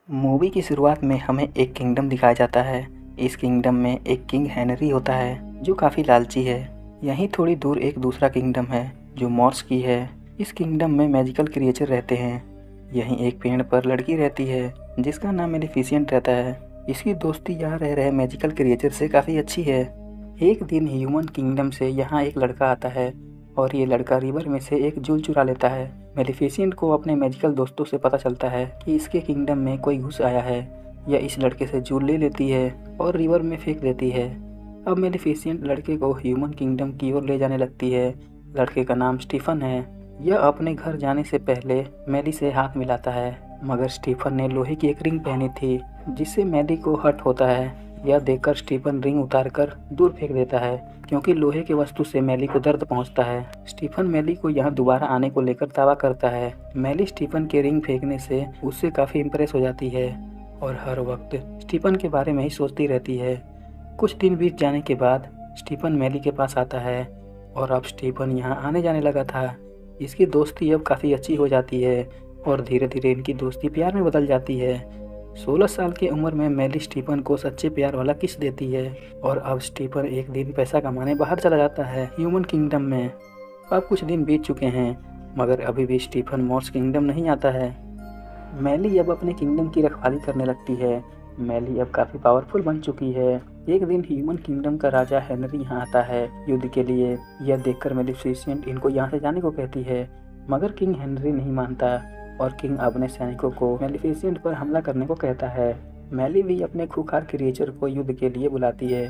Movie की शुरुआत में हमें एक किंगडम दिखाया जाता है। इस किंगडम में एक किंग हेनरी होता है जो काफ़ी लालची है। यहीं थोड़ी दूर एक दूसरा किंगडम है जो मॉर्स की है। इस किंगडम में मैजिकल क्रिएचर रहते हैं। यहीं एक पेड़ पर लड़की रहती है जिसका नाम मेलिफिसेंट रहता है। इसकी दोस्ती यहाँ रह रहे मैजिकल क्रिएचर से काफ़ी अच्छी है। एक दिन ह्यूमन किंगडम से यहाँ एक लड़का आता है और ये लड़का रिवर में से एक जूल चुरा लेता है। मेलिफिसेंट को अपने मैजिकल दोस्तों से पता चलता है कि इसके किंगडम में कोई घुस आया है। यह इस लड़के से जूल ले लेती है और रिवर में फेंक देती है। अब मेलिफिसेंट लड़के को ह्यूमन किंगडम की ओर ले जाने लगती है। लड़के का नाम स्टीफन है। यह अपने घर जाने से पहले मैली से हाथ मिलाता है, मगर स्टीफन ने लोहे की एक रिंग पहनी थी जिससे मैली को हर्ट होता है। यह देखकर स्टीफन रिंग उतारकर दूर फेंक देता है क्योंकि लोहे के वस्तु से मैली को दर्द पहुंचता है। स्टीफन मैली को यहाँ दोबारा आने को लेकर दावा करता है। मैली स्टीफन के रिंग फेंकने से उससे काफ़ी इम्प्रेस हो जाती है और हर वक्त स्टीफन के बारे में ही सोचती रहती है। कुछ दिन बीत जाने के बाद स्टीफन मैली के पास आता है और अब स्टीफन यहाँ आने जाने लगा था। इसकी दोस्ती अब काफ़ी अच्छी हो जाती है और धीरे धीरे इनकी दोस्ती प्यार में बदल जाती है। 16 साल की उम्र में मैली स्टीफन को सच्चे प्यार वाला किस देती है और अब स्टीफन एक दिन पैसा कमाने बाहर चला जाता है ह्यूमन किंगडम में। अब कुछ दिन बीत चुके हैं मगर अभी भी स्टीफन मॉर्स किंगडम नहीं आता है। मैली अब अपने किंगडम की रखवाली करने लगती है। मैली अब काफ़ी पावरफुल बन चुकी है। एक दिन ह्यूमन किंगडम का राजा हेनरी यहाँ आता है युद्ध के लिए। यह देखकर मेलिफिसेंट इनको यहाँ से जाने को कहती है, मगर किंग हेनरी नहीं मानता और किंग अपने सैनिकों को मेलिफिसेंट पर हमला करने को कहता है। मैली भी अपने खूंखार क्रिएचर को युद्ध के लिए बुलाती है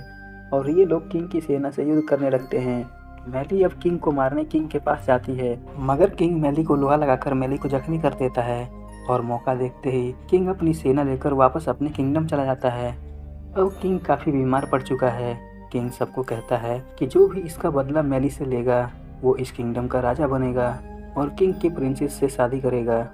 और ये लोग किंग की सेना से युद्ध करने लगते हैं। मैली अब किंग को मारने किंग के पास जाती है, मगर किंग मैली को लोहा लगाकर मैली को जख्मी कर देता है और मौका देखते ही किंग अपनी सेना लेकर वापस अपने किंगडम चला जाता है। अब किंग काफ़ी बीमार पड़ चुका है। किंग सबको कहता है कि जो भी इसका बदला मैली से लेगा वो इस किंगडम का राजा बनेगा और किंग की प्रिंसेस से शादी करेगा।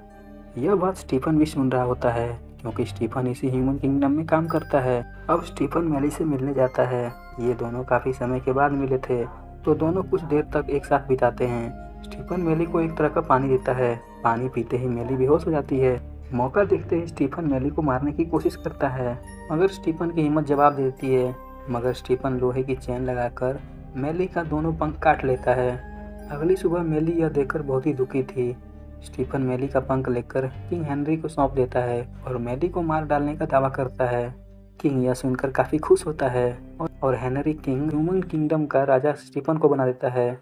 यह बात स्टीफन भी सुन रहा होता है क्योंकि स्टीफन इसी ह्यूमन किंगडम में काम करता है। अब स्टीफन मैली से मिलने जाता है। ये दोनों काफ़ी समय के बाद मिले थे तो दोनों कुछ देर तक एक साथ बिताते हैं। स्टीफन मैली को एक तरह का पानी देता है। पानी पीते ही मैली बेहोश हो जाती है। मौका देखते ही स्टीफन मैली को मारने की कोशिश करता है, मगर स्टीफन की हिम्मत जवाब देती है। मगर स्टीफन लोहे की चेन लगाकर मैली का दोनों पंख काट लेता है। अगली सुबह मैली यह देखकर बहुत ही दुखी थी। स्टीफन मैली का पंख लेकर किंग हेनरी को सौंप देता है और मैली को मार डालने का दावा करता है। किंग यह सुनकर काफ़ी खुश होता है और हेनरी किंग ह्यूमन किंगडम का राजा स्टीफन को बना देता है।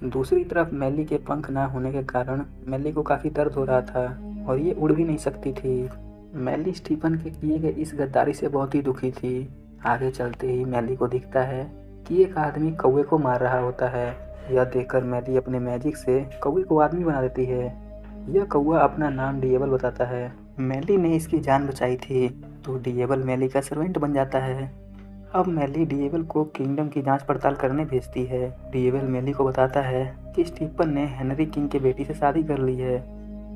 दूसरी तरफ मैली के पंख ना होने के कारण मैली को काफ़ी दर्द हो रहा था और ये उड़ भी नहीं सकती थी। मैली स्टीफन के किए गए इस गद्दारी से बहुत ही दुखी थी। आगे चलते ही मैली को दिखता है कि एक आदमी कौवे को मार रहा होता है। यह देखकर मैली अपने मैजिक से कौवे को आदमी बना देती है। यह कौवा अपना नाम डिएबल बताता है। मैली ने इसकी जान बचाई थी तो डिएबल मैली का सर्वेंट बन जाता है। अब मैली डिएबल को किंगडम की जांच पड़ताल करने भेजती है। डिएबल मैली को बताता है कि स्टीफन ने हेनरी किंग के बेटी से शादी कर ली है।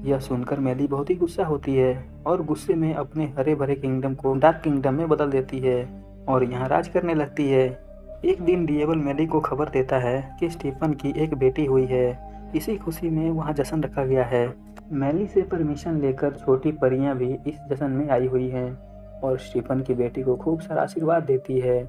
यह सुनकर मैली बहुत ही गुस्सा होती है और गुस्से में अपने हरे भरे किंगडम को डार्क किंगडम में बदल देती है और यहाँ राज करने लगती है। एक दिन डिएबल मैली को खबर देता है कि स्टीफन की एक बेटी हुई है। इसी खुशी में वहाँ जश्न रखा गया है। मैली से परमिशन लेकर छोटी परियां भी इस जश्न में आई हुई हैं और स्टीफन की बेटी को खूब सारा आशीर्वाद देती है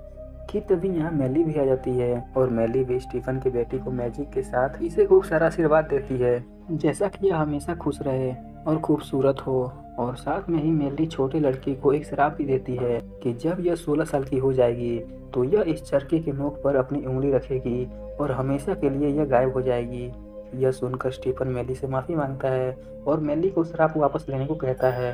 कि तभी यहाँ मैली भी आ जाती है और मैली भी स्टीफन की बेटी को मैजिक के साथ इसे खूब सारा आशीर्वाद देती है जैसा कि यह हमेशा खुश रहे और खूबसूरत हो। और साथ में ही मैली छोटे लड़की को एक श्राप भी देती है कि जब यह 16 साल की हो जाएगी तो यह इस चरखे के नोक पर अपनी उंगली रखेगी और हमेशा के लिए यह गायब हो जाएगी। यह सुनकर स्टीफन मैली से माफ़ी मांगता है और मैली को श्राप वापस लेने को कहता है।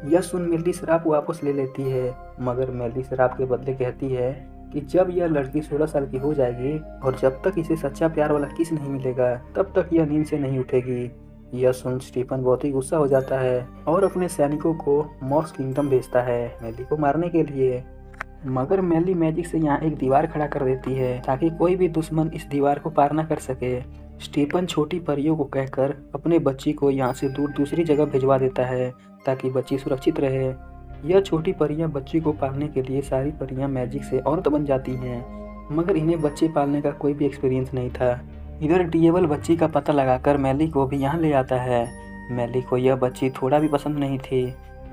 यह सुन मैली श्राप वापस ले लेती है, मगर मैली श्राप के बदले कहती है कि जब यह लड़की 16 साल की हो जाएगी और जब तक इसे सच्चा प्यार वाला किस नहीं मिलेगा तब तक यह नींद से नहीं उठेगी। यह सुन स्टीफन बहुत ही गुस्सा हो जाता है और अपने सैनिकों को मॉर्स किंगडम भेजता है मैली को मारने के लिए। मगर मैली मैजिक से यहाँ एक दीवार खड़ा कर देती है ताकि कोई भी दुश्मन इस दीवार को पार न कर सके। स्टीफन छोटी परियों को कहकर अपने बच्ची को यहाँ से दूर दूसरी जगह भिजवा देता है ताकि बच्ची सुरक्षित रहे। यह छोटी परियां बच्ची को पालने के लिए सारी परियां मैजिक से औरत बन जाती हैं, मगर इन्हें बच्चे पालने का कोई भी एक्सपीरियंस नहीं था। इधर डिएबल बच्ची का पता लगाकर मैली को भी यहाँ ले आता है। मैली को यह बच्ची थोड़ा भी पसंद नहीं थी,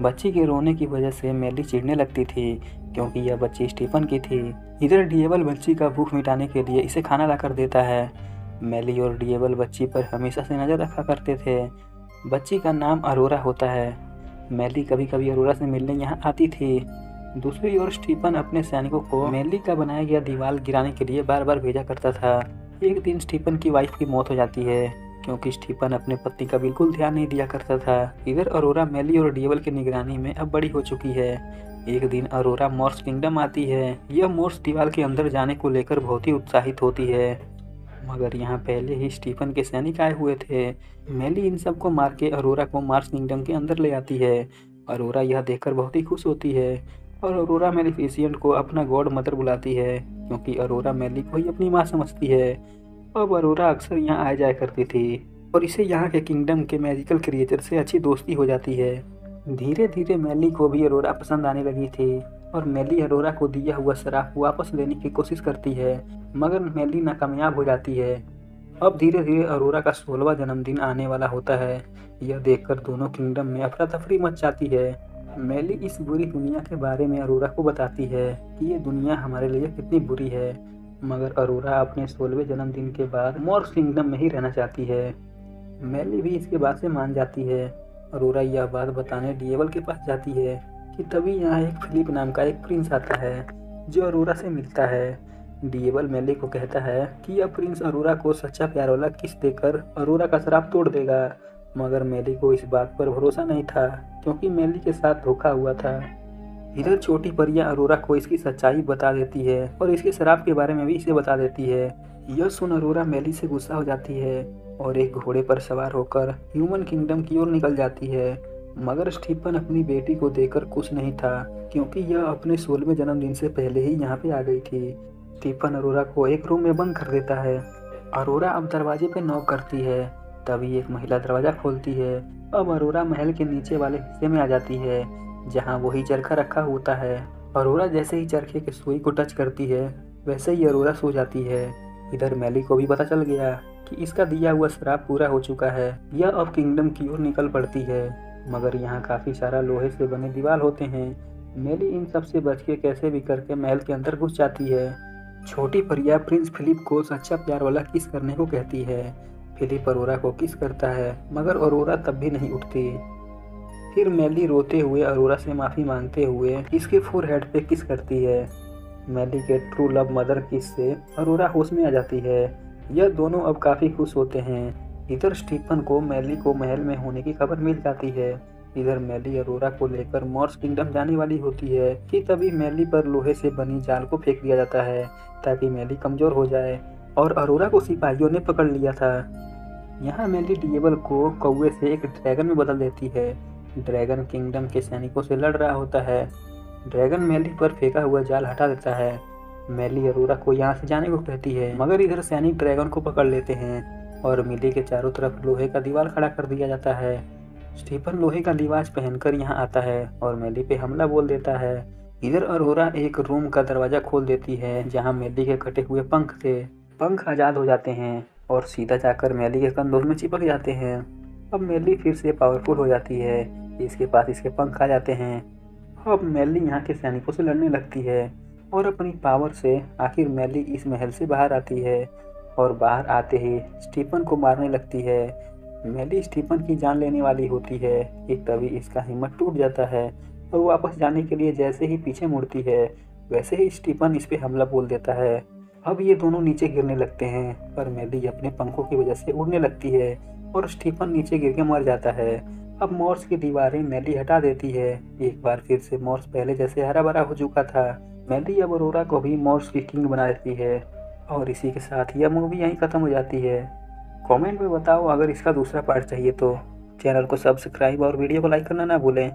बच्ची के रोने की वजह से मेली चिढ़ने लगती थी क्योंकि यह बच्ची स्टीफन की थी। इधर डिएबल बच्ची का भूख मिटाने के लिए इसे खाना लाकर देता है। मेली और डिएबल बच्ची पर हमेशा से नज़र रखा करते थे। बच्ची का नाम अरोरा होता है। मेली कभी कभी अरोरा से मिलने यहाँ आती थी। दूसरी ओर स्टीफन अपने सैनिकों को मेली का बनाया गया दीवार गिराने के लिए बार बार भेजा करता था। एक दिन स्टीफन की वाइफ की मौत हो जाती है क्योंकि स्टीफन अपने पत्नी का बिल्कुल ध्यान नहीं दिया करता था। इधर अरोरा मेली और डिएबल की निगरानी में अब बड़ी हो चुकी है। एक दिन अरोरा मॉर्स किंगडम आती है। यह मॉर्स दीवार के अंदर जाने को लेकर बहुत ही उत्साहित होती है, मगर यहाँ पहले ही स्टीफन के सैनिक आए हुए थे। मेली इन सबको मार के अरोरा को मार्स किंगडम के अंदर ले आती है। अरोरा यह देखकर बहुत ही खुश होती है और अरोरा मेलिफिसेंट को अपना गॉड मदर बुलाती है क्योंकि अरोरा मेली को ही अपनी माँ समझती है। अब अरोरा अक्सर यहाँ आ जाया करती थी और इसे यहाँ के किंगडम के मैजिकल क्रिएचर से अच्छी दोस्ती हो जाती है। धीरे धीरे मेली को भी अरोरा पसंद आने लगी थी और मेली अरोरा को दिया हुआ शराब वापस लेने की कोशिश करती है, मगर मेली नाकामयाब हो जाती है। अब धीरे धीरे अरोरा का 16वां जन्मदिन आने वाला होता है। यह देखकर दोनों किंगडम में अफरा तफरी मच जाती है। मेली इस बुरी दुनिया के बारे में अरोरा को बताती है कि ये दुनिया हमारे लिए कितनी बुरी है, मगर अरोरा अपने 16वें जन्मदिन के बाद मॉर्स किंगडम में ही रहना चाहती है। मेली भी इसके बात से मान जाती है। अरोरा यह बात बताने डिएबल के पास जाती है कि तभी यहाँ एक फिलिप नाम का एक प्रिंस आता है जो अरोरा से मिलता है। डिएबल मेली को कहता है कि यह प्रिंस अरोरा को सच्चा प्यार वाला किस देकर अरोरा का श्राप तोड़ देगा, मगर मेली को इस बात पर भरोसा नहीं था क्योंकि मेली के साथ धोखा हुआ था। इधर छोटी परियां अरोरा को इसकी सच्चाई बता देती है और इसके श्राप के बारे में भी इसे बता देती है। यह सुन अरोरा मेली से गुस्सा हो जाती है और एक घोड़े पर सवार होकर ह्यूमन किंगडम की ओर निकल जाती है, मगर स्टीफन अपनी बेटी को देखकर खुश नहीं था क्योंकि यह अपने 16वें जन्मदिन से पहले ही यहाँ पे आ गई थी। स्टीफन अरोरा को एक रूम में बंद कर देता है। अरोरा अब दरवाजे पे नॉक करती है, तभी एक महिला दरवाजा खोलती है। अब अरोरा महल के नीचे वाले हिस्से में आ जाती है जहाँ वही चरखा रखा होता है। अरोरा जैसे ही चरखे के सुई को टच करती है वैसे ही अरोरा सो जाती है। इधर मेली को भी पता चल गया कि इसका दिया हुआ श्राप पूरा हो चुका है। यह अब किंगडम की ओर निकल पड़ती है, मगर यहाँ काफी सारा लोहे से बने दीवार होते हैं। मेली इन सब से बच के कैसे भी करके महल के अंदर घुस जाती है। छोटी परिया प्रिंस फिलिप को सच्चा प्यार वाला किस करने को कहती है। फिलिप अरोरा को किस करता है, मगर अरोरा तब भी नहीं उठती। फिर मेली रोते हुए अरोरा से माफ़ी मांगते हुए इसके फोरहेड पे किस करती है। मेली के ट्रू लव मदर किस से अरोरा होश में आ जाती है। यह दोनों अब काफ़ी खुश होते हैं। इधर स्टीफन को मेली को महल में होने की खबर मिल जाती है। इधर मेली अरोरा को लेकर मॉर्स किंगडम जाने वाली होती है कि तभी मेली पर लोहे से बनी जाल को फेंक दिया जाता है ताकि मेली कमज़ोर हो जाए और अरोरा को सिपाहियों ने पकड़ लिया था। यहाँ मेली डिएबल को कौवे से एक ड्रैगन में बदल देती है। ड्रैगन किंगडम के सैनिकों से लड़ रहा होता है। ड्रैगन मेली पर फेंका हुआ जाल हटा देता है। मेली अरोरा को यहाँ से जाने को कहती है, मगर इधर सैनिक ड्रैगन को पकड़ लेते हैं और मेली के चारों तरफ लोहे का दीवार खड़ा कर दिया जाता है। स्टीफन लोहे का लिबास पहनकर यहाँ आता है और मेली पे हमला बोल देता है। इधर अरोरा एक रूम का दरवाजा खोल देती है जहाँ मेली के कटे हुए पंख थे। पंख आज़ाद हो जाते हैं और सीधा जाकर मेली के कंधों में चिपक जाते हैं। अब मेली फिर से पावरफुल हो जाती है। इसके पास इसके पंख आ जाते हैं। अब मेली यहाँ के सैनिकों से लड़ने लगती है और अपनी पावर से आखिर मेली इस महल से बाहर आती है और बाहर आते ही स्टीफन को मारने लगती है। मेली स्टीफन की जान लेने वाली होती है कि तभी इसका हिम्मत टूट जाता है और वापस जाने के लिए जैसे ही पीछे मुड़ती है वैसे ही स्टीफन इस पे हमला बोल देता है। अब ये दोनों नीचे गिरने लगते हैं पर मेली अपने पंखों की वजह से उड़ने लगती है और स्टीफन नीचे गिर के मर जाता है। अब मॉर्स की दीवारें मेली हटा देती है। एक बार फिर से मॉर्स पहले जैसे हरा भरा हो चुका था। मेली अब अरोरा को भी मॉर्स की किंग बना देती है और इसी के साथ यह मूवी यहीं ख़त्म हो जाती है। कमेंट में बताओ अगर इसका दूसरा पार्ट चाहिए तो। चैनल को सब्सक्राइब और वीडियो को लाइक करना ना भूलें।